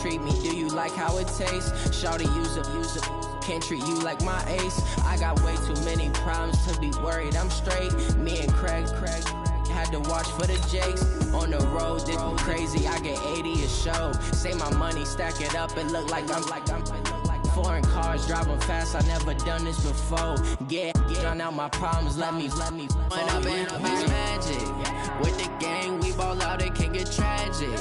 treat me? Do you like how it tastes? Shawty, use a can't treat you like my ace. I got way too many problems to be worried. I'm straight. Me and Craig had to watch for the Jakes. On the road, this crazy. I get 80 a show. Say my money, stack it up. It look like I'm foreign cars driving fast. I never done this before. Get drown out my problems. Let me. When up and up is magic. With the gang, we ball out. It can get tragic.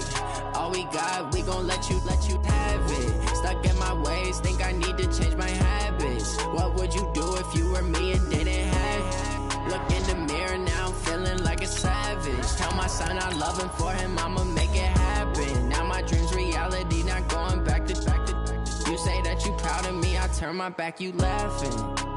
All we got, we gon' let you have it. Stuck in my ways, think I need to change my habits. What would you do if you were me and didn't have it? Look in the mirror now, I'm feeling like a savage. Tell my son I love him, for him I'ma make it happen. Now my dream's reality, not going back to. You say that you proud of me, I turn my back, you laughing.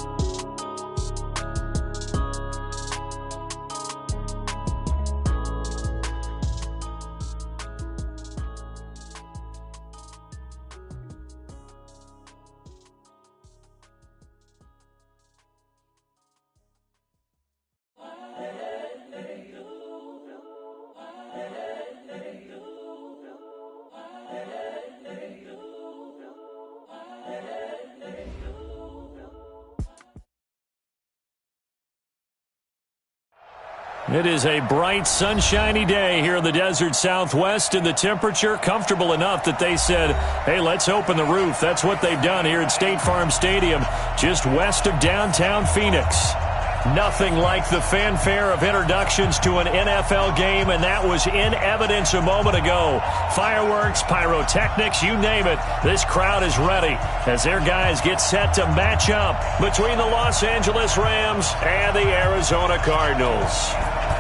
It is a bright, sunshiny day here in the desert Southwest, and the temperature comfortable enough that they said, hey, let's open the roof. That's what they've done here at State Farm Stadium, just west of downtown Phoenix. Nothing like the fanfare of introductions to an NFL game, and that was in evidence a moment ago. Fireworks, pyrotechnics, you name it. This crowd is ready as their guys get set to match up between the Los Angeles Rams and the Arizona Cardinals.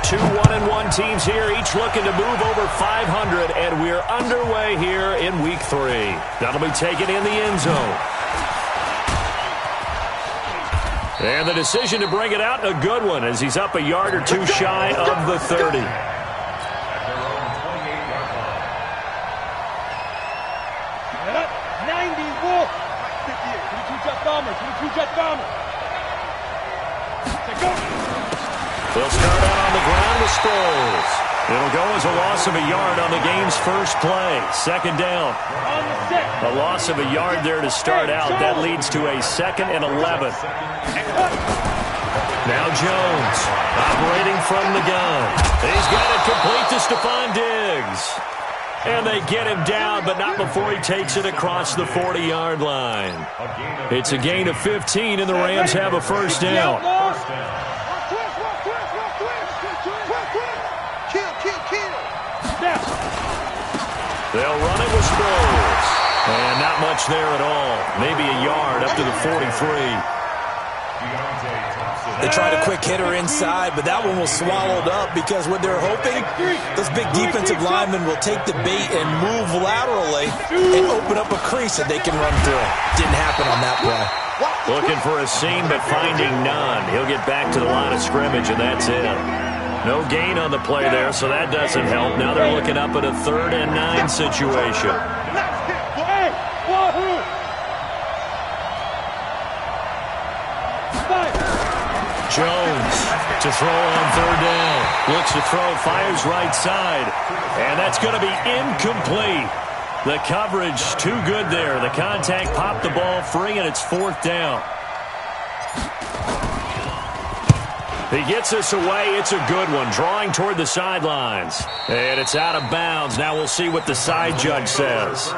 Two 1-1 teams here, each looking to move over 500, and we're underway here in Week 3. That'll be taken in the end zone. And the decision to bring it out, a good one, as he's up a yard or two shy of the 30. They'll start out on the ground with Sproles. It'll go as a loss of a yard on the game's first play. Second down. A loss of a yard there to start out. That leads to a 2nd and 11. Now Jones operating from the gun. He's got it complete to Stephon Diggs. And they get him down, but not before he takes it across the 40-yard line. It's a gain of 15, and the Rams have a first down. They'll run it with Sproles. And not much there at all. Maybe a yard up to the 43. They tried a quick hitter inside, but that one was swallowed up because what they're hoping, those big defensive linemen will take the bait and move laterally and open up a crease that they can run through. Didn't happen on that play. Looking for a seam, but finding none. He'll get back to the line of scrimmage, and that's it. No gain on the play there, so that doesn't help. Now they're looking up at a 3rd and 9 situation. Jones to throw on 3rd down. Looks to throw, fires right side. And that's going to be incomplete. The coverage too good there. The contact popped the ball free, and it's 4th down. He gets this away. It's a good one. Drawing toward the sidelines. And it's out of bounds. Now we'll see what the side judge says.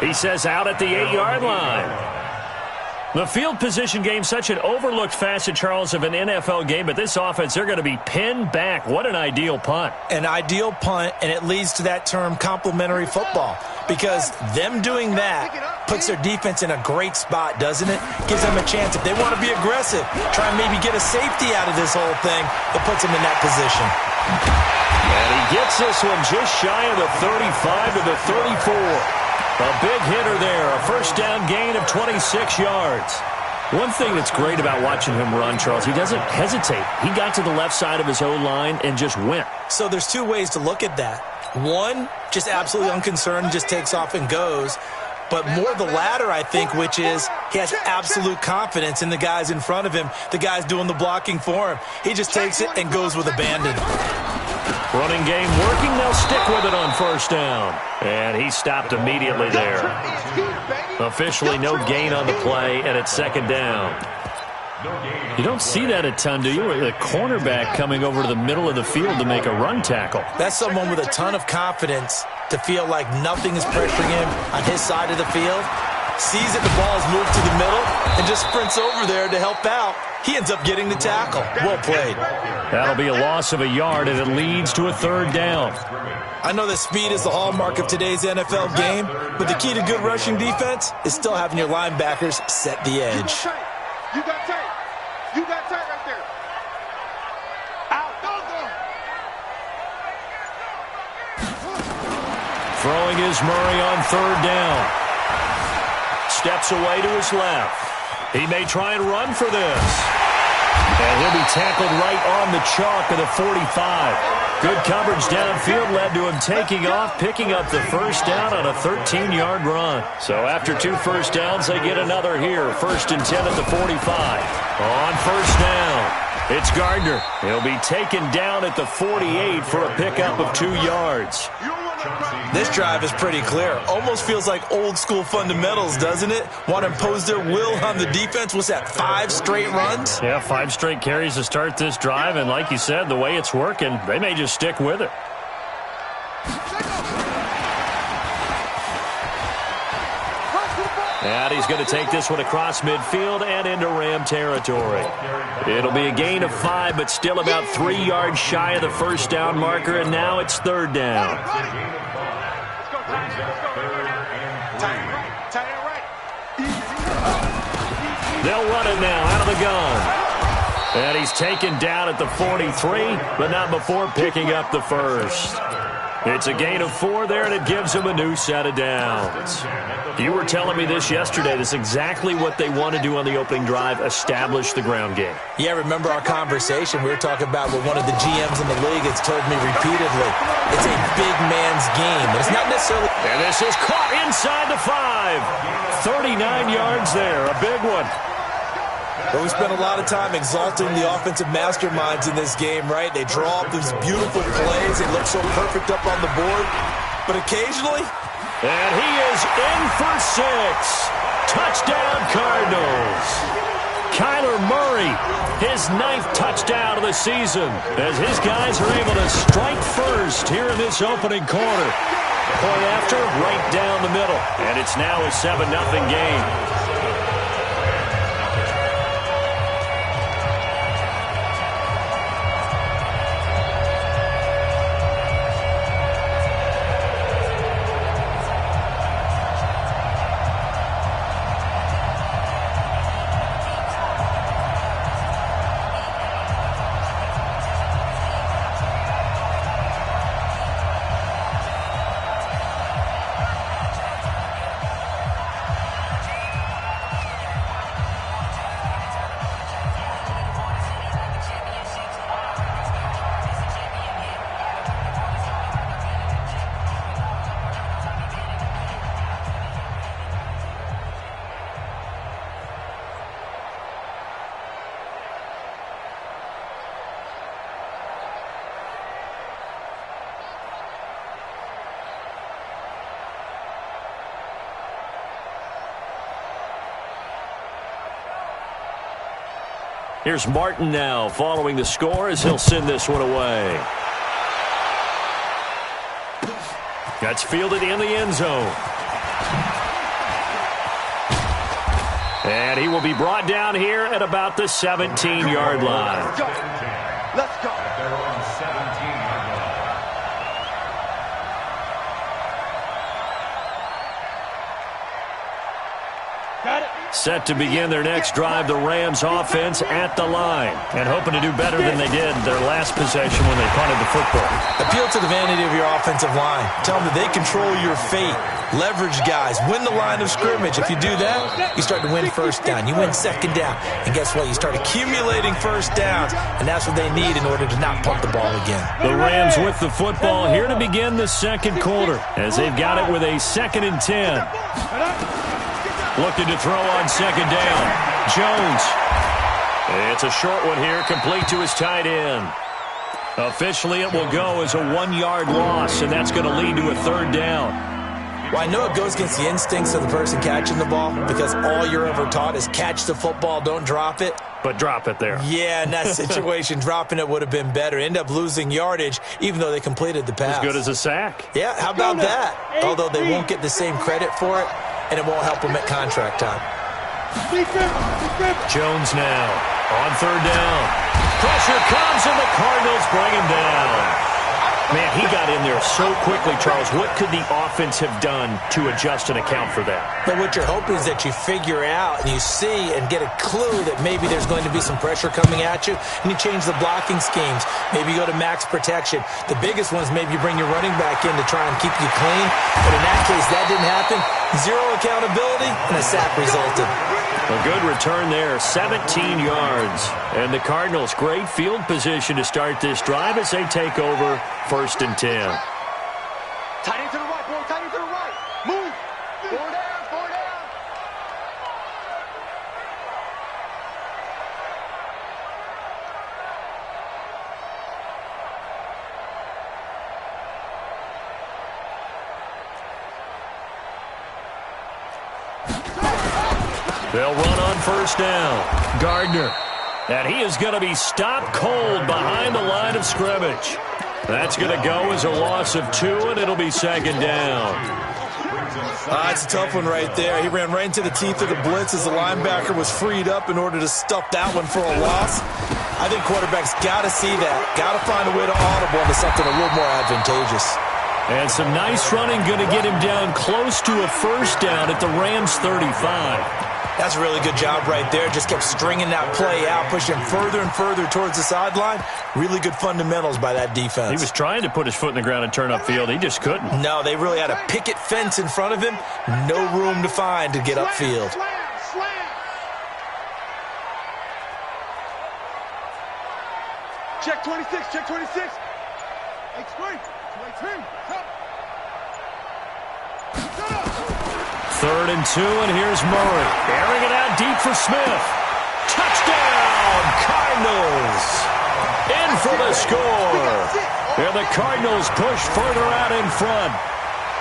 He says out at the 8-yard line. The field position game, such an overlooked facet, Charles, of an NFL game, but this offense, they're going to be pinned back. What an ideal punt. An ideal punt, and it leads to that term complementary football, because them doing that puts their defense in a great spot, doesn't it? Gives them a chance. If they want to be aggressive, try and maybe get a safety out of this whole thing, it puts them in that position. And he gets this one just shy of the 35 to the 34. A big hitter there, a first down gain of 26 yards. One thing that's great about watching him run, Charles, he doesn't hesitate. He got to the left side of his O-line and just went. So there's two ways to look at that. One, just absolutely unconcerned, just takes off and goes. But more the latter, I think, which is he has absolute confidence in the guys in front of him, the guys doing the blocking for him. He just takes it and goes with abandon. Running game working. They'll stick with it on first down. And he stopped immediately there. Officially no gain on the play, and it's second down. You don't see that a ton, do you? A cornerback coming over to the middle of the field to make a run tackle. That's someone with a ton of confidence to feel like nothing is pressuring him on his side of the field. Sees that the ball is moved to the middle and just sprints over there to help out. He ends up getting the tackle. Well played. That'll be a loss of a yard, and it leads to a third down. I know that speed is the hallmark of today's NFL game, but the key to good rushing defense is still having your linebackers set the edge. You got tight. You got tight right there. Out. Go. Throwing is Murray on third down. Steps away to his left. He may try and run for this. And he'll be tackled right on the chalk of the 45. Good coverage downfield led to him taking off, picking up the first down on a 13-yard run. So after 2 first downs, they get another here. 1st and 10 at the 45. On first down, it's Gardner. He'll be taken down at the 48 for a pickup of 2 yards. This drive is pretty clear. Almost feels like old-school fundamentals, doesn't it? Want to impose their will on the defense. What's that, 5 straight runs? Yeah, 5 straight carries to start this drive, and like you said, the way it's working, they may just stick with it. And he's going to take this one across midfield and into Ram territory. It'll be a gain of 5, but still about 3 yards shy of the first down marker, and now it's third down. They'll run it now out of the gun. And he's taken down at the 43, but not before picking up the first. It's a gain of 4 there, and it gives him a new set of downs. You were telling me this yesterday. That's exactly what they want to do on the opening drive, establish the ground game. Yeah, remember our conversation? We were talking about what one of the GMs in the league has told me repeatedly. It's a big man's game. It's not necessarily... And this is caught inside the 5. 39 yards there, a big one. But we spent a lot of time exalting the offensive masterminds in this game, right? They draw up these beautiful plays. They look so perfect up on the board. But occasionally... And he is in for 6. Touchdown, Cardinals. Kyler Murray, his 9th touchdown of the season, as his guys are able to strike first here in this opening quarter. Point after, right down the middle. And it's now a 7-0 game. Here's Martin now following the score as he'll send this one away. That's fielded in the end zone. And he will be brought down here at about the 17-yard line. Let's go. Set to begin their next drive, the Rams offense at the line, and hoping to do better than they did their last possession when they punted the football. Appeal to the vanity of your offensive line. Tell them that they control your fate. Leverage guys. Win the line of scrimmage. If you do that, you start to win first down. You win second down. And guess what? You start accumulating first downs, and that's what they need in order to not punt the ball again. The Rams with the football here to begin the second quarter, as they've got it with a 2nd and 10. Looking to throw on second down. Jones. It's a short one here, complete to his tight end. Officially, it will go as a 1-yard loss, and that's going to lead to a 3rd down. Well, I know it goes against the instincts of the person catching the ball because all you're ever taught is catch the football, don't drop it. But drop it there. Yeah, in that situation, dropping it would have been better. End up losing yardage, even though they completed the pass. As good as a sack. Yeah, how about that? Although they won't get the same credit for it, and it won't help them at contract time. Jones now on 3rd down. Pressure comes, and the Cardinals bring him down. Man, he got in there so quickly, Charles. What could the offense have done to adjust and account for that? But what you're hoping is that you figure out and you see and get a clue that maybe there's going to be some pressure coming at you, and you change the blocking schemes. Maybe you go to max protection. The biggest one is maybe you bring your running back in to try and keep you clean. But in that case, that didn't happen. 0 accountability, and a sack resulted. A good return there, 17 yards. And the Cardinals, great field position to start this drive as they take over 1st and 10. Tight end to the right, boy. Tight end to the right. Move. 4 down, 4 down. They'll run on 1st down. Gardner. And he is going to be stopped cold behind the line of scrimmage. That's going to go as a loss of 2, and it'll be 2nd down. It's a tough one right there. He ran right into the teeth of the blitz as the linebacker was freed up in order to stuff that one for a loss. I think quarterbacks got to see that. Got to find a way to audible into something a little more advantageous. And some nice running going to get him down close to a 1st down at the Rams 35. That's a really good job right there. Just kept stringing that play out, pushing further and further towards the sideline. Really good fundamentals by that defense. He was trying to put his foot in the ground and turn upfield. He just couldn't. No, they really had a picket fence in front of him. No room to find to get upfield. Slam. Check 26, check 26. X3, 218. 3rd and 2, and here's Murray. Airing it out deep for Smith. Touchdown, Cardinals. In for the score. And the Cardinals push further out in front.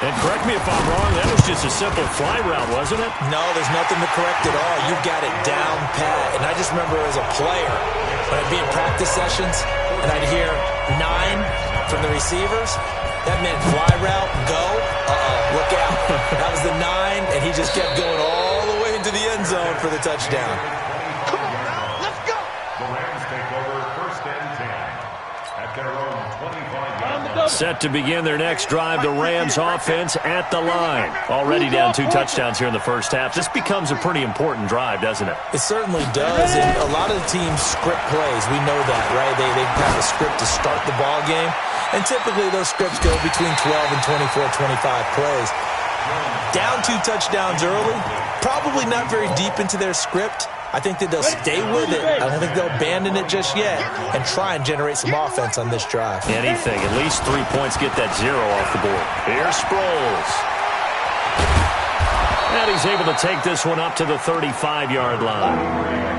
And correct me if I'm wrong, that was just a simple fly route, wasn't it? No, there's nothing to correct at all. You've got it down pat. And I just remember as a player, when I'd be in practice sessions, and I'd hear 9 from the receivers, that meant fly route, go, look out. That was the 9, and he just kept going all the way into the end zone for the touchdown. Come on now, let's go. The Rams take over 1st and 10 at their own 25-yard line. Set to begin their next drive, the Rams offense at the line. Already down 2 touchdowns here in the 1st half. This becomes a pretty important drive, doesn't it? It certainly does, and a lot of the teams script plays. We know that, right? They have a script to start the ball game, and typically those scripts go between 12 and 24, 25 plays. Down 2 touchdowns early, probably not very deep into their script. I think that they'll stay with it. I don't think they'll abandon it just yet and try and generate some offense on this drive. Anything. At least 3 points, get that 0 off the board. Here's Sproles. And he's able to take this one up to the 35-yard line.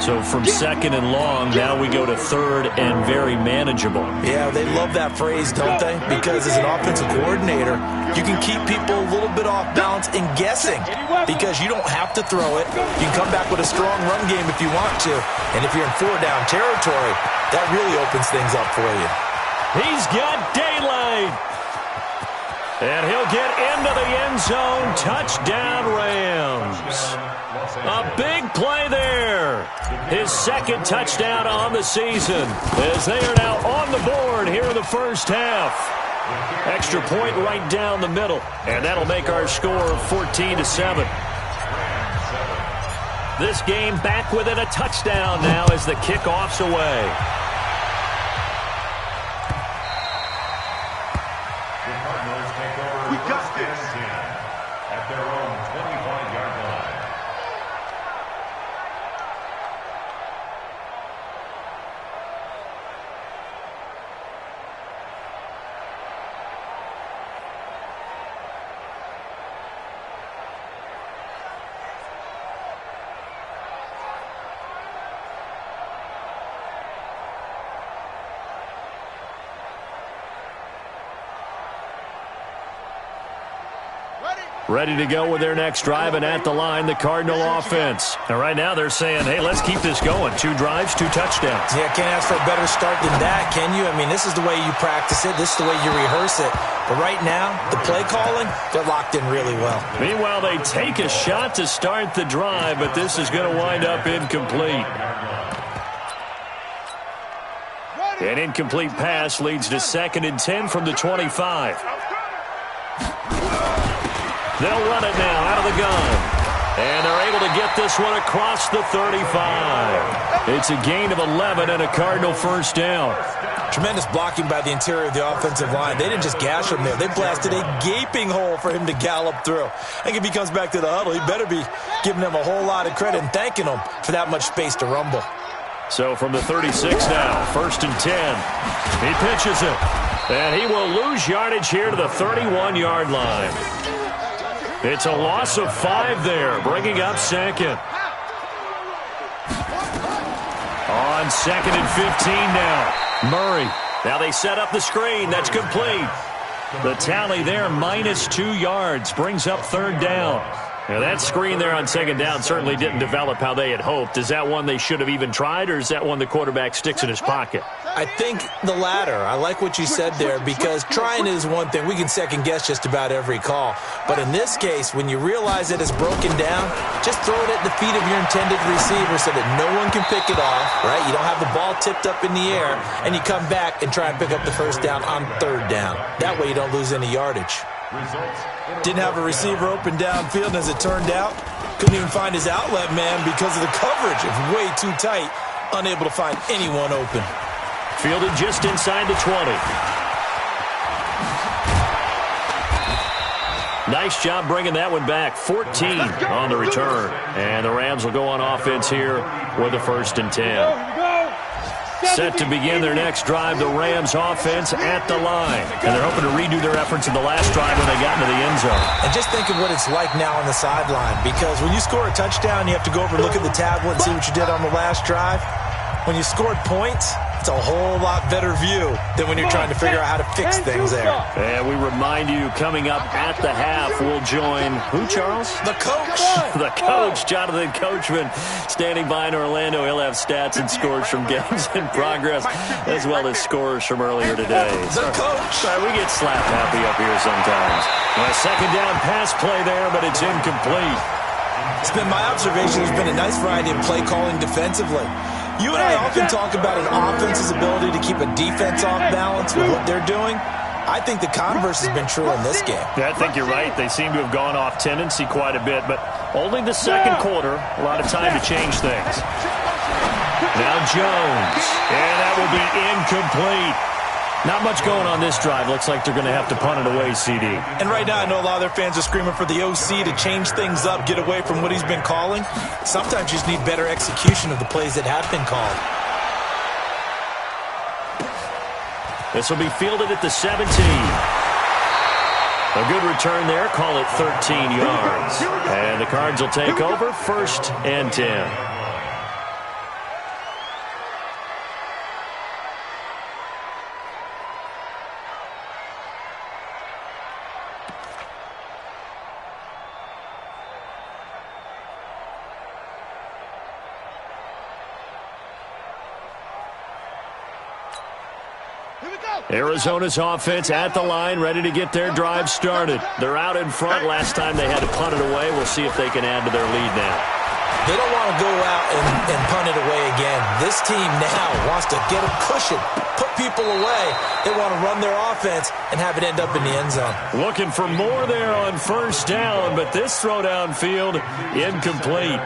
So from 2nd and long, now we go to 3rd and very manageable. Yeah, they love that phrase, don't they? Because as an offensive coordinator, you can keep people a little bit off balance and guessing because you don't have to throw it. You can come back with a strong run game if you want to. And if you're in 4-down territory, that really opens things up for you. He's got daylight. And he'll get into the end zone. Touchdown, Rams. A big play there. His 2nd touchdown on the season as they are now on the board here in the 1st half. Extra point right down the middle. And that'll make our score 14-7. This game back within a touchdown now as the kickoff's away. We got this at their own 25-yard line. ready to go with their next drive, and at the line, the Cardinal offense. And right now they're saying, hey, let's keep this going. 2 drives, 2 touchdowns. Yeah, can't ask for a better start than that, can you? I mean, this is the way you practice it. This is the way you rehearse it. But right now, the play calling, they're locked in really well. Meanwhile, they take a shot to start the drive, but this is going to wind up incomplete. An incomplete pass leads to 2nd and 10 from the 25. They'll run it now out of the gun. And they're able to get this one across the 35. It's a gain of 11 and a Cardinal first down. Tremendous blocking by the interior of the offensive line. They didn't just gash him there. They blasted a gaping hole for him to gallop through. I think if he comes back to the huddle, he better be giving them a whole lot of credit and thanking them for that much space to rumble. So from the 36 now, 1st and 10. He pitches it. And he will lose yardage here to the 31-yard line. It's a loss of 5 there, bringing up 2nd. On 2nd and 15 now. Murray. Now they set up the screen. That's complete. The tally there, -2 yards, brings up 3rd down. Now that screen there on 2nd down certainly didn't develop how they had hoped. Is that one they should have even tried, or is that one the quarterback sticks in his pocket? I think the latter. I like what you said there, because trying is one thing. We can second-guess just about every call. But in this case, when you realize it is broken down, just throw it at the feet of your intended receiver so that no one can pick it off, right? You don't have the ball tipped up in the air, and you come back and try and pick up the first down on 3rd down. That way you don't lose any yardage. Didn't have a receiver open downfield, and as it turned out, couldn't even find his outlet man because of the coverage. It's way too tight, unable to find anyone open. Fielded just inside the 20. Nice job bringing that one back. 14 on the return. And the Rams will go on offense here with a 1st and 10. Set to begin their next drive, the Rams offense at the line. And they're hoping to redo their efforts in the last drive when they got into the end zone. And just think of what it's like now on the sideline, because when you score a touchdown, you have to go over and look at the tablet and see what you did on the last drive. When you scored points, it's a whole lot better view than when you're trying to figure out how to fix things there. And we remind you, coming up at the half, we'll join who, Charles? The coach. The coach, Jonathan Coachman, standing by in Orlando. He'll have stats and scores from games in progress, as well as scores from earlier today. The coach. Sorry, we get slap happy up here sometimes. A 2nd down pass play there, but it's incomplete. It's been my observation. There's been a nice variety of play calling defensively. You and I often talk about an offense's ability to keep a defense off balance with what they're doing. I think the converse has been true in this game. Yeah, I think you're right. They seem to have gone off tendency quite a bit, but only the 2nd quarter. A lot of time to change things. Now Jones, and that will be incomplete. Not much going on this drive. Looks like they're going to have to punt it away, CD. And right now, I know a lot of their fans are screaming for the OC to change things up, get away from what he's been calling. Sometimes you just need better execution of the plays that have been called. This will be fielded at the 17. A good return there. Call it 13 yards. And the Cards will take over, 1st and 10. Arizona's offense at the line, ready to get their drive started. They're out in front. Last time they had to punt it away. We'll see if they can add to their lead now. They don't want to go out and punt it away again. This team now wants to get a cushion, put people away. They want to run their offense and have it end up in the end zone. Looking for more there on 1st down, but this throw downfield, incomplete.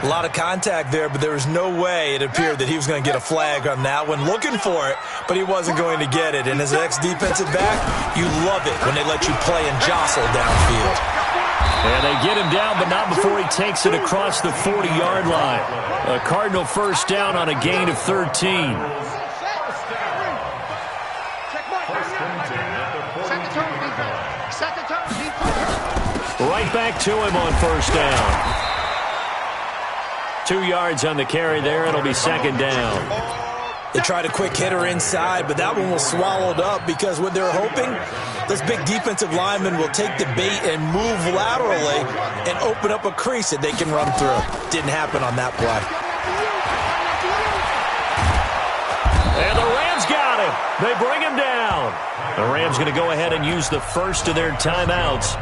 A lot of contact there, but there was no way it appeared that he was going to get a flag on that one. Looking for it, but he wasn't going to get it. And as an ex-defensive back, you love it when they let you play and jostle downfield. And they get him down, but not before he takes it across the 40-yard line. A Cardinal first down on a gain of 13. Right back to him on 1st down. 2 yards on the carry there. It'll be 2nd down. They tried a quick hitter inside, but that one was swallowed up because what they're hoping, those big defensive linemen will take the bait and move laterally and open up a crease that they can run through. Didn't happen on that play. And the Rams got him. They bring him down. The Rams going to go ahead and use the first of their timeouts,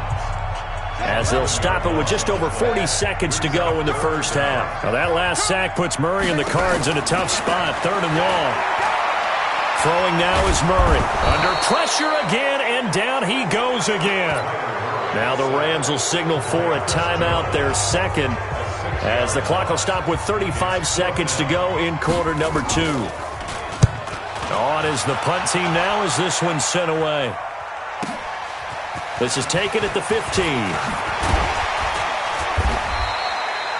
as they'll stop it with just over 40 seconds to go in the first half. Now that last sack puts Murray and the Cards in a tough spot, 3rd and long. Throwing now is Murray. Under pressure again, and down he goes again. Now the Rams will signal for a timeout, their second, as the clock will stop with 35 seconds to go in quarter number 2. On is the punt team now as this one's sent away. This is taken at the 15.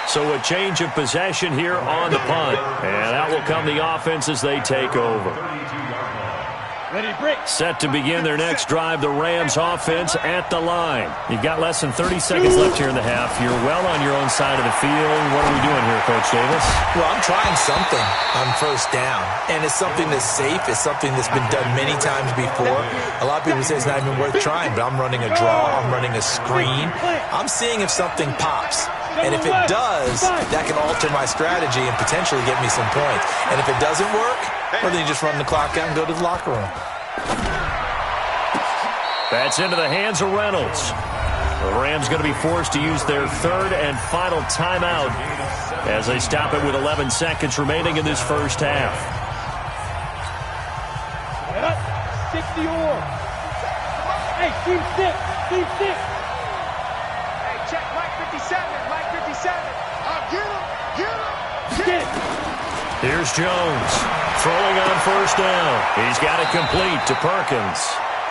So a change of possession here on the punt. And out will come the offense as they take over. Set to begin their next drive, the Rams offense at the line. You've got less than 30 seconds left here in the half. You're well on your own side of the field. What are we doing here, Coach Davis? Well, I'm trying something on first down, and it's something that's safe. It's something that's been done many times before. A lot of people say it's not even worth trying, but I'm running a draw. I'm running a screen. I'm seeing if something pops. And if it does, that can alter my strategy and potentially get me some points. And if it doesn't work, well, then you just run the clock out and go to the locker room. That's into the hands of Reynolds. The Rams going to be forced to use their 3rd and final timeout as they stop it with 11 seconds remaining in this first half. 60 or. Hey, team 6. Team 6. Hey, check Mike 57. Mike 57. Get him. Get him. Get it. Here's Jones throwing on first down. He's got it complete to Perkins.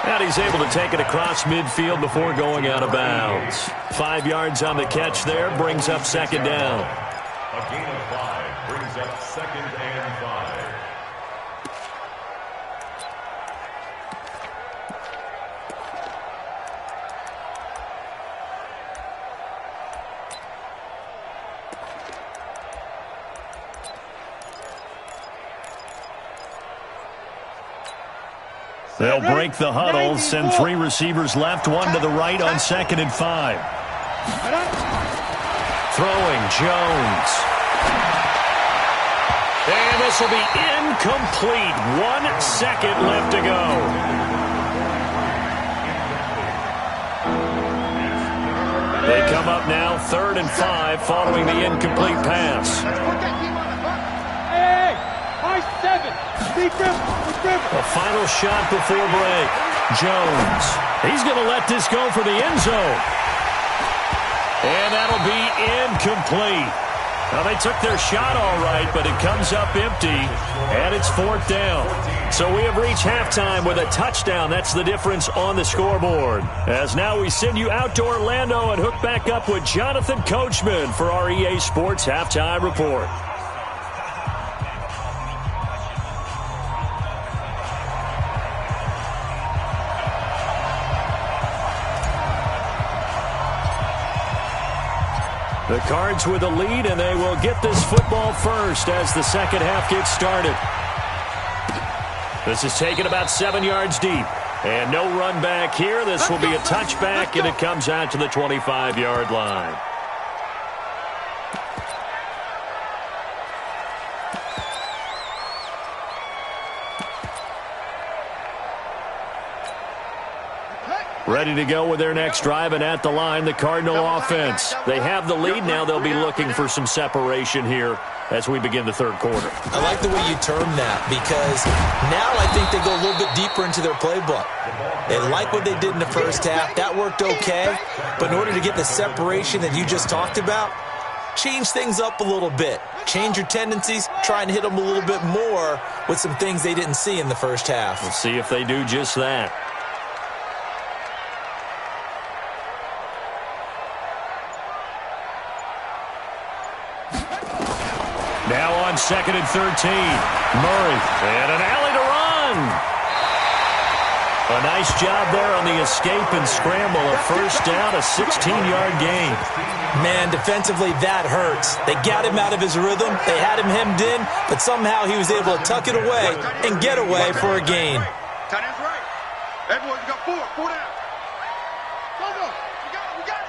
And he's able to take it across midfield before going out of bounds. 5 yards on the catch there, brings up second down. A gain of 5 brings up 2nd and 5. They'll break the huddle, send 3 receivers left, 1 to the right on 2nd and 5. Throwing, Jones. And this will be incomplete. 1 second left to go. They come up now 3rd and 5 following the incomplete pass. Hey, high 7. A final shot before break. Jones. He's going to let this go for the end zone. And that'll be incomplete. Now, they took their shot all right, but it comes up empty, and it's 4th down. So we have reached halftime with a touchdown. That's the difference on the scoreboard. As now we send you out to Orlando and hook back up with Jonathan Coachman for our EA Sports Halftime Report. The Cards with a lead, and they will get this football first as the second half gets started. This is taken about 7 yards deep. And no run back here. This will be a touchback, and it comes out to the 25-yard line. Ready to go with their next drive, and at the line, the Cardinal offense. They have the lead. Now they'll be looking for some separation here as we begin the third quarter. I like the way you term that, because now I think they go a little bit deeper into their playbook. They like what they did in the first half. That worked okay. But in order to get the separation that you just talked about, change things up a little bit. Change your tendencies. Try and hit them a little bit more with some things they didn't see in the first half. We'll see if they do just that. Now on 2nd and 13. Murray. And an alley to run. A nice job there on the escape and scramble. A first down, a 16-yard gain. Man, defensively, that hurts. They got him out of his rhythm. They had him hemmed in, but somehow he was able to tuck it away and get away for a gain. Tight end's right. Hey, boys, we got four. Four down. Go. We got it.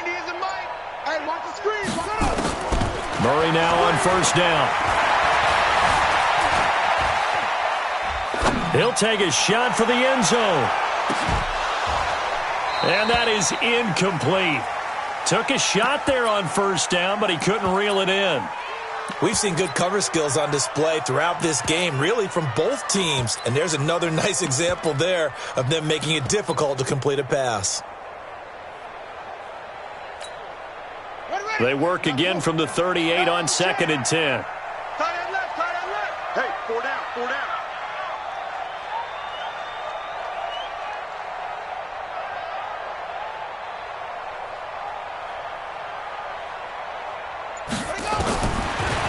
90 is in Mike. Hey, watch the screen. Murray now on first down. He'll take a shot for the end zone. And that is incomplete. Took a shot there on first down, but he couldn't reel it in. We've seen good cover skills on display throughout this game, really from both teams. And there's another nice example there of them making it difficult to complete a pass. They work again from the 38 on 2nd and 10. Tight end left. Hey, four down.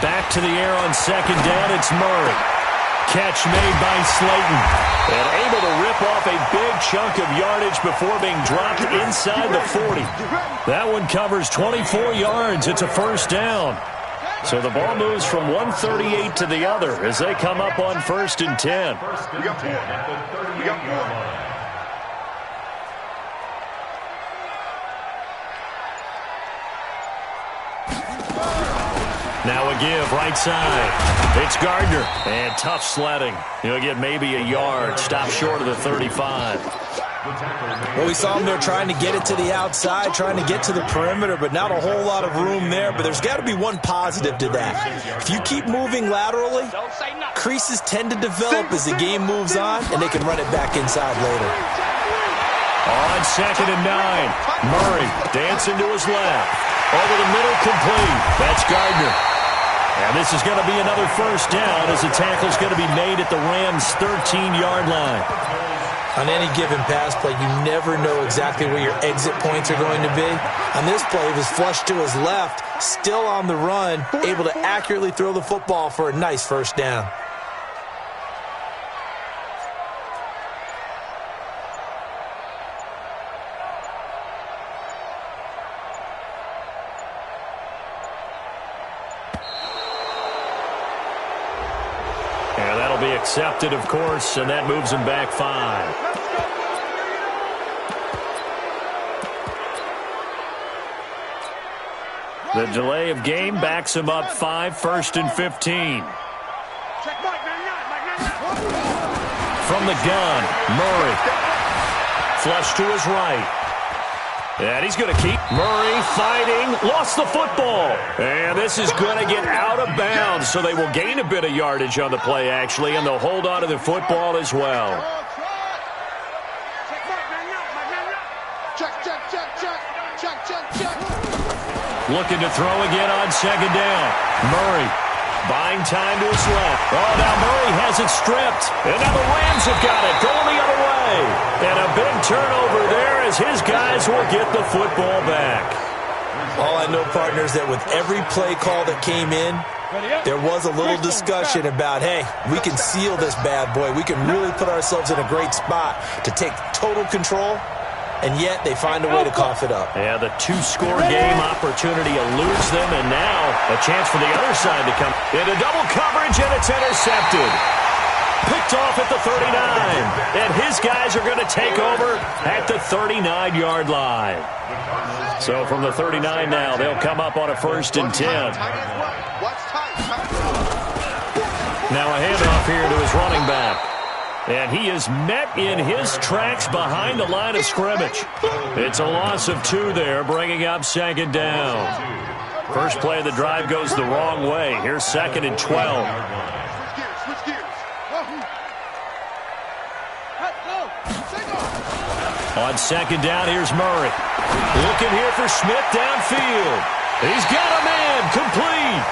Back to the air on 2nd down, it's Murray. Catch made by Slayton. And able to rip off a big chunk of yardage before being dropped inside the 40. That one covers 24 yards. It's a first down. So the ball moves from 138 to the other as they come up on 1st and 10. We got four. Now a give, right side. It's Gardner. And tough sledding. He'll get maybe a yard. Stop short of the 35. Well, we saw him there trying to get it to the outside, trying to get to the perimeter, but not a whole lot of room there. But there's got to be one positive to that. If you keep moving laterally, creases tend to develop as the game moves on, and they can run it back inside later. On 2nd and 9. Murray dancing to his left. Over the middle, complete. That's Gardner. And this is going to be another first down as the tackle's going to be made at the Rams' 13-yard line. On any given pass play, you never know exactly where your exit points are going to be. On this play, he was flushed to his left, still on the run, able to accurately throw the football for a nice first down. Be accepted, of course, and that moves him back 5. The delay of game backs him up 5, 1st and 15. From the gun, Murray. Flush to his right. And he's going to keep Murray fighting. Lost the football. And this is going to get out of bounds, so they will gain a bit of yardage on the play, actually, and they'll hold on to the football as well. Looking to throw again on 2nd down. Murray buying time to his left. Oh, now Murray has it stripped. And now the Rams have got it. Going the other way. And a big turnover there as his guys will get the football back. All I know, partners, that with every play call that came in, there was a little discussion about, hey, we can seal this bad boy. We can really put ourselves in a great spot to take total control. And yet they find a way to cough it up. Yeah, the 2-score game opportunity eludes them, and now a chance for the other side to come into double coverage, and it's intercepted. Picked off at the 39, and his guys are going to take over at the 39-yard line. So from the 39 now, they'll come up on a 1st and 10. Now a handoff here to his running back. And he is met in his tracks behind the line of scrimmage. It's a loss of 2 there, bringing up 2nd down. First play of the drive goes the wrong way. Here's 2nd and 12. On 2nd down, here's Murray. Looking here for Smith downfield. He's got a man, complete.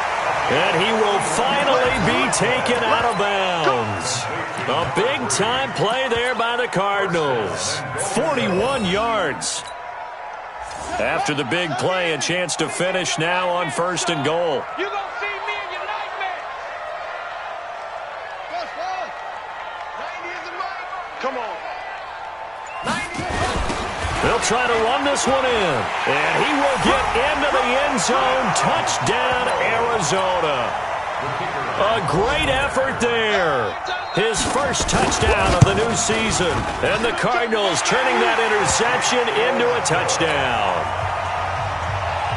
And he will finally be taken out of bounds. A big-time play there by the Cardinals. 41 yards. After the big play, a chance to finish now on 1st and goal. You're going to see me in your nightmares. Goes forward. 90 is the try to run this one in. And he will get into the end zone. Touchdown, Arizona. A great effort there. His first touchdown of the new season. And the Cardinals turning that interception into a touchdown.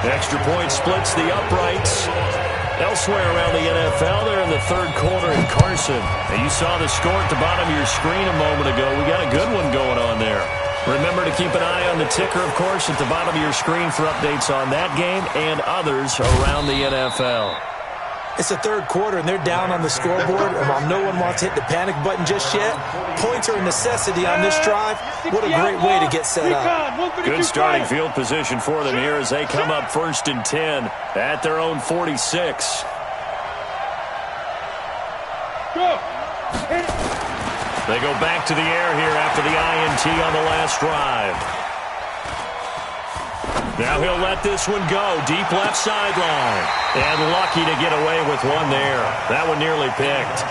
Extra point splits the uprights. Elsewhere around the NFL, they're in the third quarter in Carson. And you saw the score at the bottom of your screen a moment ago. We got a good one going on there. Remember to keep an eye on the ticker, of course, at the bottom of your screen for updates on that game and others around the NFL. It's the third quarter, and they're down on the scoreboard. And while no one wants to hit the panic button just yet, points are a necessity on this drive. What a great way to get set up. Good starting field position for them here as they come up 1st and 10 at their own 46. They go back to the air here after the INT on the last drive. Now he'll let this one go. Deep left sideline. And lucky to get away with one there. That one nearly picked.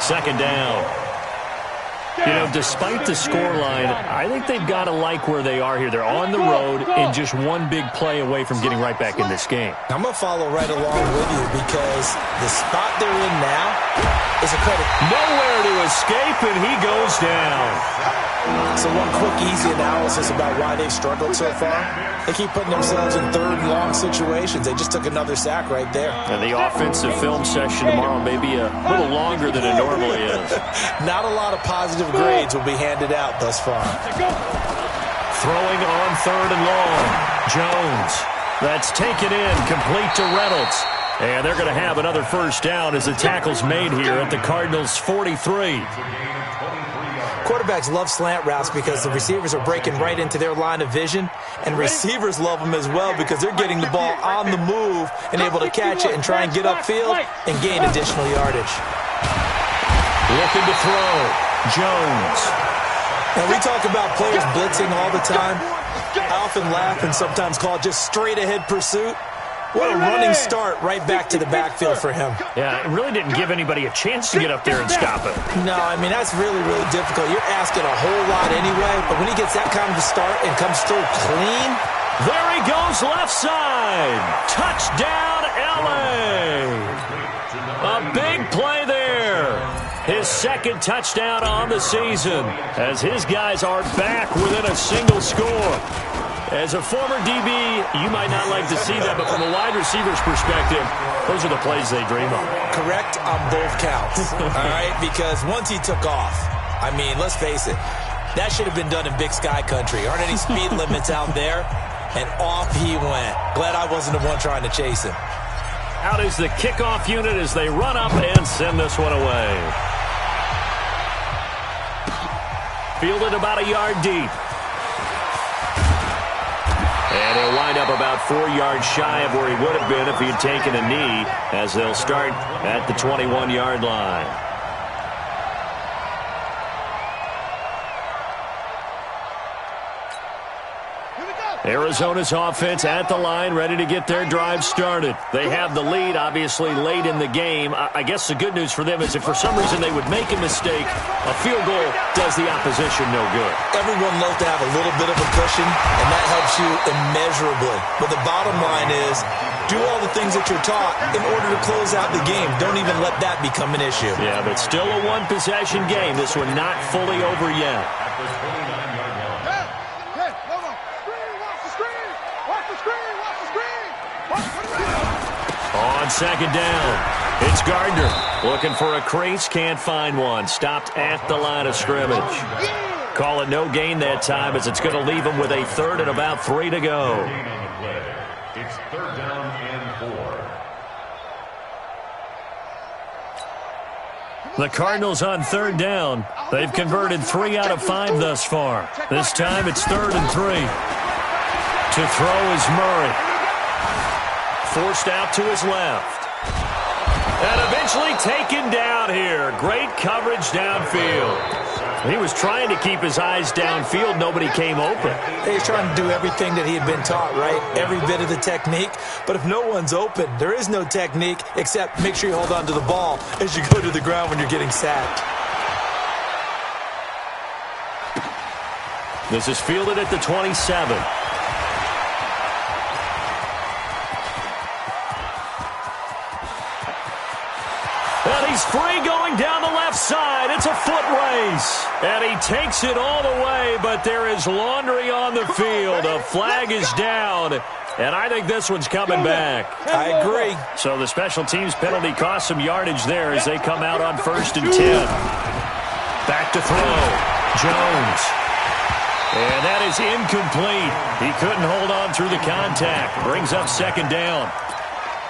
2nd down. You know, despite the scoreline, I think they've got to like where they are here. They're on the road and just one big play away from getting right back in this game. I'm going to follow right along with you because the spot they're in now is a credit. Nowhere to escape, and he goes down. So one quick, easy analysis about why they've struggled so far. They keep putting themselves in third and long situations. They just took another sack right there. And the offensive film session tomorrow may be a little longer than it normally is. Not a lot of positive grades will be handed out thus far. Throwing on 3rd and long. Jones. That's taken in, complete to Reynolds. And they're going to have another first down as the tackle's made here at the Cardinals' 43. Quarterbacks love slant routes because the receivers are breaking right into their line of vision, and receivers love them as well because they're getting the ball on the move and able to catch it and try and get upfield and gain additional yardage. Looking to throw. Jones. Now, we talk about players blitzing all the time. I often laugh and sometimes call it just straight-ahead pursuit. What a running start right back to the backfield for him. Yeah, it really didn't give anybody a chance to get up there and stop it. No, I mean, that's really, really difficult. You're asking a whole lot anyway, but when he gets that kind of a start and comes through clean. There he goes left side. Touchdown, L.A. A big play there. His 2nd touchdown on the season as his guys are back within a single score. As a former DB, you might not like to see that, but from a wide receiver's perspective, those are the plays they dream of. Correct on both counts, all right? Because once he took off, I mean, let's face it, that should have been done in Big Sky Country. Aren't any speed limits out there? And off he went. Glad I wasn't the one trying to chase him. Out is the kickoff unit as they run up and send this one away. Fielded about a yard deep. And he'll wind up about 4 yards shy of where he would have been if he had taken a knee as they'll start at the 21-yard line. Arizona's offense at the line, ready to get their drive started. They have the lead, obviously, late in the game. I guess the good news for them is if for some reason they would make a mistake, a field goal does the opposition no good. Everyone loves to have a little bit of a cushion, and that helps you immeasurably. But the bottom line is, do all the things that you're taught in order to close out the game. Don't even let that become an issue. Yeah, but still a one-possession game. This one not fully over yet. On 2nd down, it's Gardner looking for a crease, can't find one. Stopped at the line of scrimmage. Call it no gain that time as it's going to leave him with a 3rd and about 3 to go. It's 3rd down and 4. The Cardinals on 3rd down. They've converted 3 out of 5 thus far. This time it's 3rd and 3. To throw is Murray. Forced out to his left. And eventually taken down here. Great coverage downfield. He was trying to keep his eyes downfield. Nobody came open. He's trying to do everything that he had been taught, right? Every bit of the technique. But if no one's open, there is no technique except make sure you hold on to the ball as you go to the ground when you're getting sacked. This is fielded at the 27. And he's free going down the left side. It's a foot race. And he takes it all the way, but there is laundry on the field. A flag is down. And I think this one's coming back. I agree. So the special teams penalty cost some yardage there as they come out on 1st and 10. Back to throw. Jones. And that is incomplete. He couldn't hold on through the contact. Brings up 2nd down.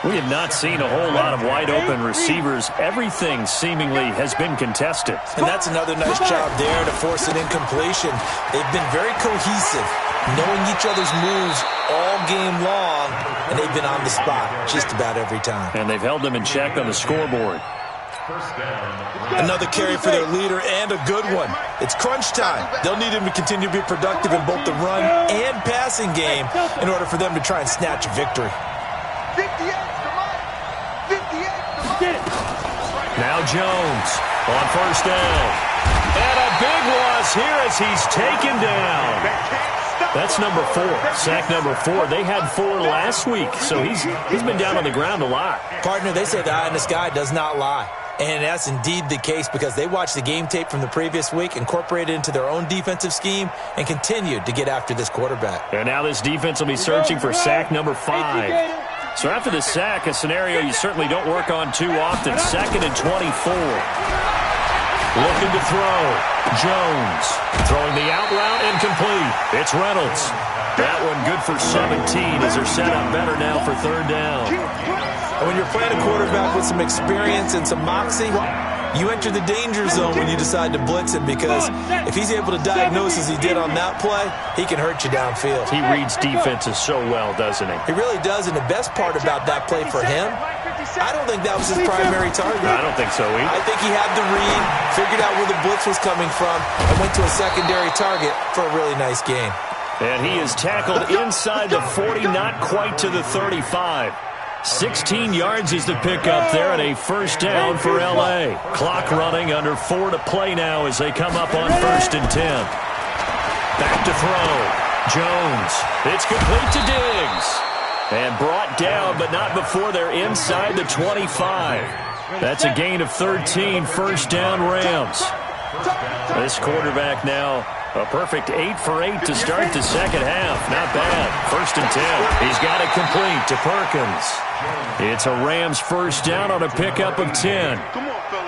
We have not seen a whole lot of wide-open receivers. Everything seemingly has been contested. And that's another nice job there to force an incompletion. They've been very cohesive, knowing each other's moves all game long, and they've been on the spot just about every time. And they've held them in check on the scoreboard. Another carry for their leader, and a good one. It's crunch time. They'll need him to continue to be productive in both the run and passing game in order for them to try and snatch a victory. 58, come on. 58, come on. Now Jones on 1st down. And a big loss here as he's taken down. That's number 4, sack number 4. They had 4 last week, so he's been down on the ground a lot. Partner, they say the eye in the sky does not lie. And that's indeed the case because they watched the game tape from the previous week, incorporated it into their own defensive scheme, and continued to get after this quarterback. And now this defense will be searching for sack number 5. So after the sack, a scenario you certainly don't work on too often. 2nd and 24. Looking to throw. Jones throwing the out route incomplete. It's Reynolds. That one good for 17 as they're set up better now for 3rd down. And when you're playing a quarterback with some experience and some moxie, you enter the danger zone when you decide to blitz him because if he's able to diagnose as he did on that play, he can hurt you downfield. He reads defenses so well, doesn't he? He really does, and the best part about that play for him, I don't think that was his primary target. I don't think so either. I think he had the read, figured out where the blitz was coming from, and went to a secondary target for a really nice gain. And he is tackled inside the 40, not quite to the 35. 16 yards is the pickup there, and a 1st down for L.A. Clock running, under 4 to play now as they come up on 1st and 10. Back to throw. Jones. It's complete to Diggs. And brought down, but not before they're inside the 25. That's a gain of 13, 1st down Rams. This quarterback now a perfect 8 for 8 to start the 2nd half. Not bad. 1st and 10. He's got it complete to Perkins. It's a Rams 1st down on a pickup of 10.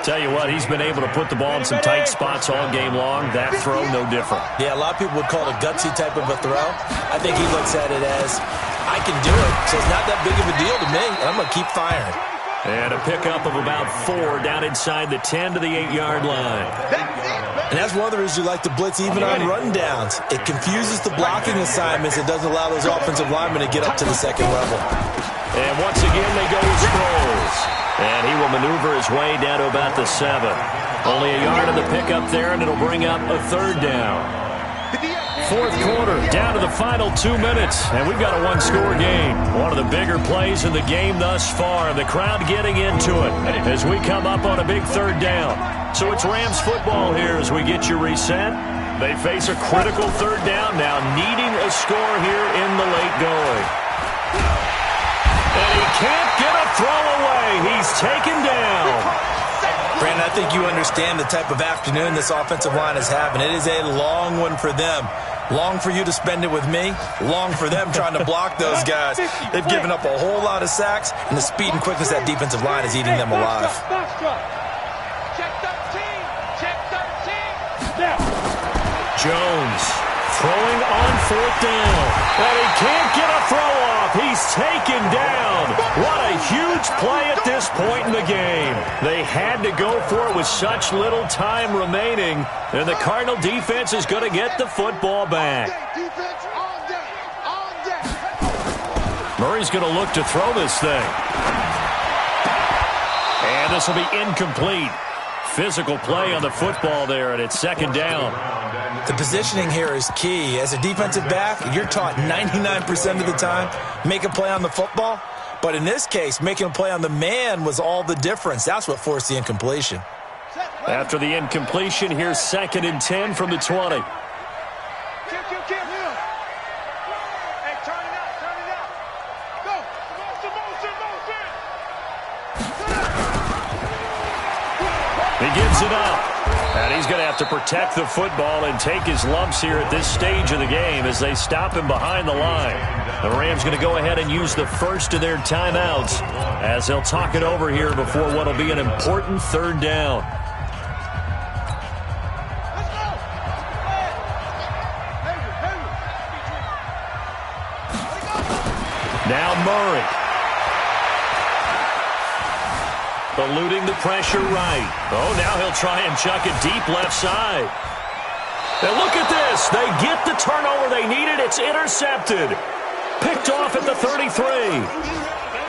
Tell you what, he's been able to put the ball in some tight spots all game long. That throw, no different. Yeah, a lot of people would call it a gutsy type of a throw. I think he looks at it as, I can do it, so it's not that big of a deal to me, and I'm going to keep firing. And a pickup of about 4 down inside the 10 to the 8-yard line. And that's one of the reasons you like to blitz even on rundowns. It confuses the blocking assignments. It doesn't allow those offensive linemen to get up to the 2nd level. And once again, they go with Sproles. And he will maneuver his way down to about the 7. Only a yard on the pickup there, and it'll bring up a 3rd down. 4th quarter, down to the final 2 minutes, and we've got a 1-score game. One of the bigger plays in the game thus far. The crowd getting into it as we come up on a big 3rd down. So it's Rams football here as we get you reset. They face a critical 3rd down now, needing a score here in the late going. And he can't get a throw away. He's taken down. Brandon, I think you understand the type of afternoon this offensive line is having. It is a long one for them. Long for you to spend it with me. Long for them trying to block those guys. They've given up a whole lot of sacks, and the speed and quickness of that defensive line is eating them alive. Check 13. Check 13. Jones throwing on 4th down. And he can't get a throw off. He's taken down. What a huge play at this point in the game. They had to go for it with such little time remaining. And the Cardinal defense is going to get the football back. Defense all day. All day. Murray's going to look to throw this thing. And this will be incomplete. Physical play on the football there, and it's 2nd down. The positioning here is key. As a defensive back, you're taught 99% of the time, make a play on the football. But in this case, making a play on the man was all the difference. That's what forced the incompletion. After the incompletion, here's 2nd and 10 from the 20. He gives it up. And he's going to have to protect the football and take his lumps here at this stage of the game as they stop him behind the line. The Rams going to go ahead and use the first of their timeouts as they'll talk it over here before what will be an important third down. Now Murray. Eluding the pressure right. Oh, now he'll try and chuck it deep left side. And look at this. They get the turnover they needed. It's intercepted. Picked off at the 33.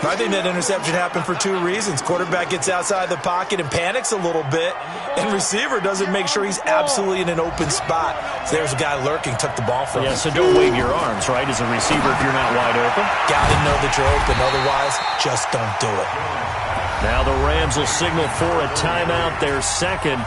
I think that interception happened for two reasons. Quarterback gets outside the pocket and panics a little bit, and receiver doesn't make sure he's absolutely in an open spot. So there's a guy lurking, took the ball from him. Yeah, so don't wave your arms, right, as a receiver if you're not wide open. Got to know that you're open. Otherwise, just don't do it. Now the Rams will signal for a timeout, their second,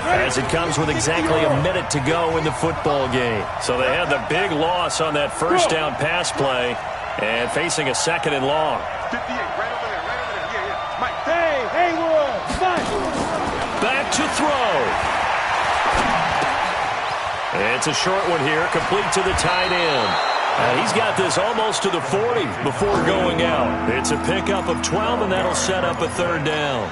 as it comes with exactly a minute to go in the football game. So they had the big loss on that first down pass play and facing a second and long. 58, right over there, right over there. Yeah. Mike. Hey, Haywood, back to throw. It's a short one here, complete to the tight end. He's got this almost to the 40 before going out. It's a pickup of 12, and that'll set up a third down.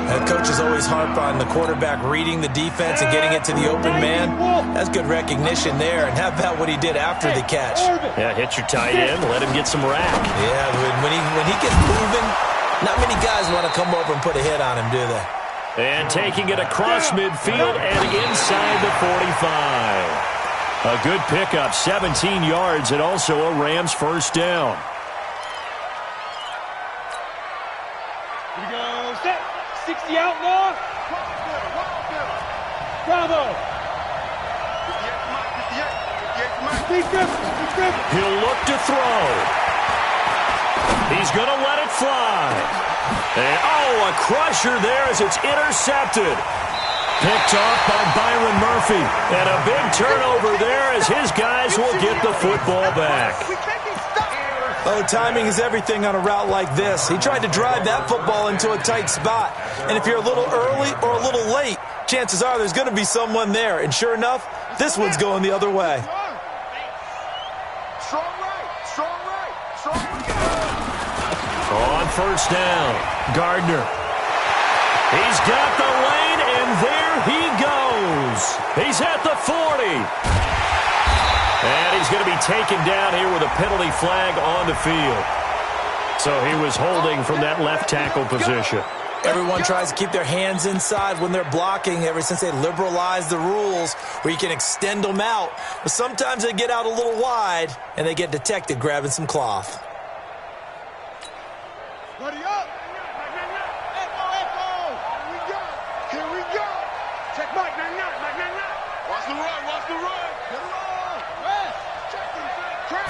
Head coaches always harp on the quarterback reading the defense and getting it to the open man. That's good recognition there. And how about what he did after the catch? Yeah, hit your tight end, let him get some rack. Yeah, when he gets moving, not many guys want to come over and put a hit on him, do they? And taking it across midfield and inside the 45. A good pickup, 17 yards, and also a Rams first down. Here we go. Set. 60 out now. Bravo. He'll look to throw. He's going to let it fly. And, oh, a crusher there as it's intercepted. Picked off by Byron Murphy. And a big turnover there as his guys will get the football back. Oh, timing is everything on a route like this. He tried to drive that football into a tight spot. And if you're a little early or a little late, chances are there's going to be someone there. And sure enough, this one's going the other way. On first down, Gardner. He's got the lane, and there he goes. He's at the 40. And he's going to be taken down here with a penalty flag on the field. So he was holding from that left tackle position. Everyone tries to keep their hands inside when they're blocking ever since they liberalized the rules where you can extend them out. But sometimes they get out a little wide, and they get detected grabbing some cloth. Buddy up. Echo. Here we go. Check Mike. Watch the run. Get it on. Rest. Check him. Crack.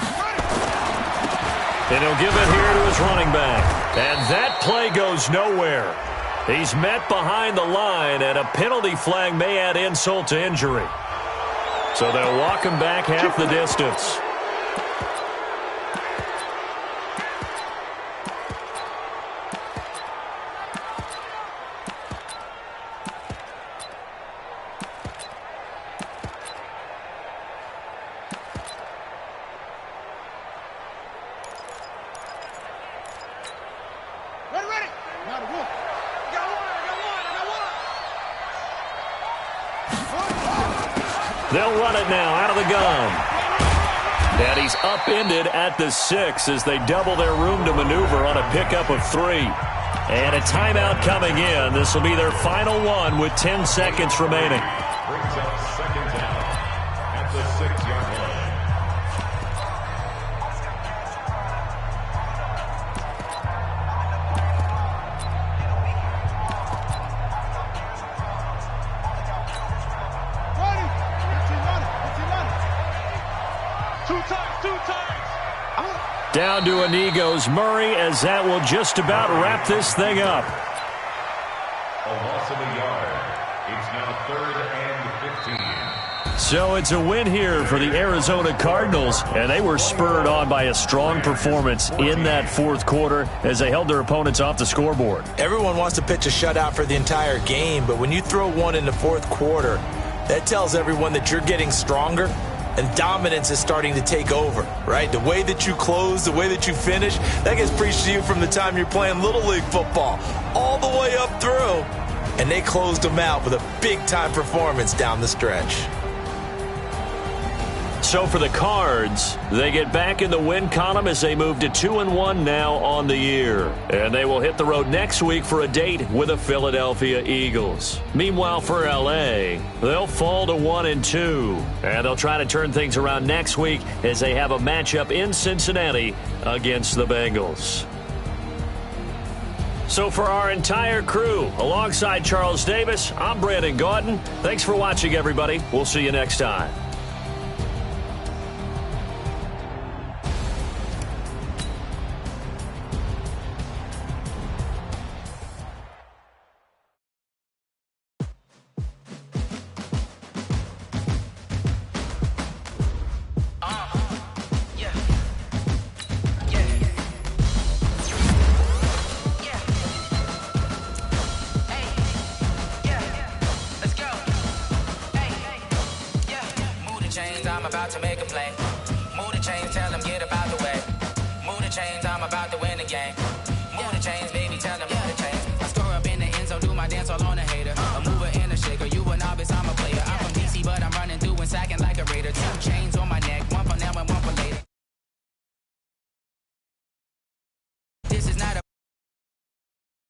And he'll give it here to his running back. And that play goes nowhere. He's met behind the line, and a penalty flag may add insult to injury. So they'll walk him back half the distance. They'll run it now out of the gun. And he's upended at the 6 as they double their room to maneuver on a pickup of 3. And a timeout coming in. This will be their final one with 10 seconds remaining. Brings up second down at the 6-yard line. Down to a knee goes Murray as that will just about wrap this thing up. A loss of a yard. It's now 3rd and 15. So it's a win here for the Arizona Cardinals, and they were spurred on by a strong performance in that fourth quarter as they held their opponents off the scoreboard. Everyone wants to pitch a shutout for the entire game, but when you throw one in the fourth quarter, that tells everyone that you're getting stronger and dominance is starting to take over, right? The way that you close, the way that you finish, that gets preached to you from the time you're playing Little League football all the way up through. And they closed them out with a big-time performance down the stretch. So for the Cards, they get back in the win column as they move to 2-1 now on the year. And they will hit the road next week for a date with the Philadelphia Eagles. Meanwhile, for L.A., they'll fall to 1-2. And they'll try to turn things around next week as they have a matchup in Cincinnati against the Bengals. So for our entire crew, alongside Charles Davis, I'm Brandon Gaudin. Thanks for watching, everybody. We'll see you next time. I'm about to make a play. Move the chains, tell them get up out the way. Move the chains, I'm about to win the game. Move the chains, baby, tell them move the chains. I score up in the end zone, do my dance all on a hater. A mover and a shaker, you a novice, I'm a player. I'm from DC, but I'm running through and sacking like a Raider. 2 chains.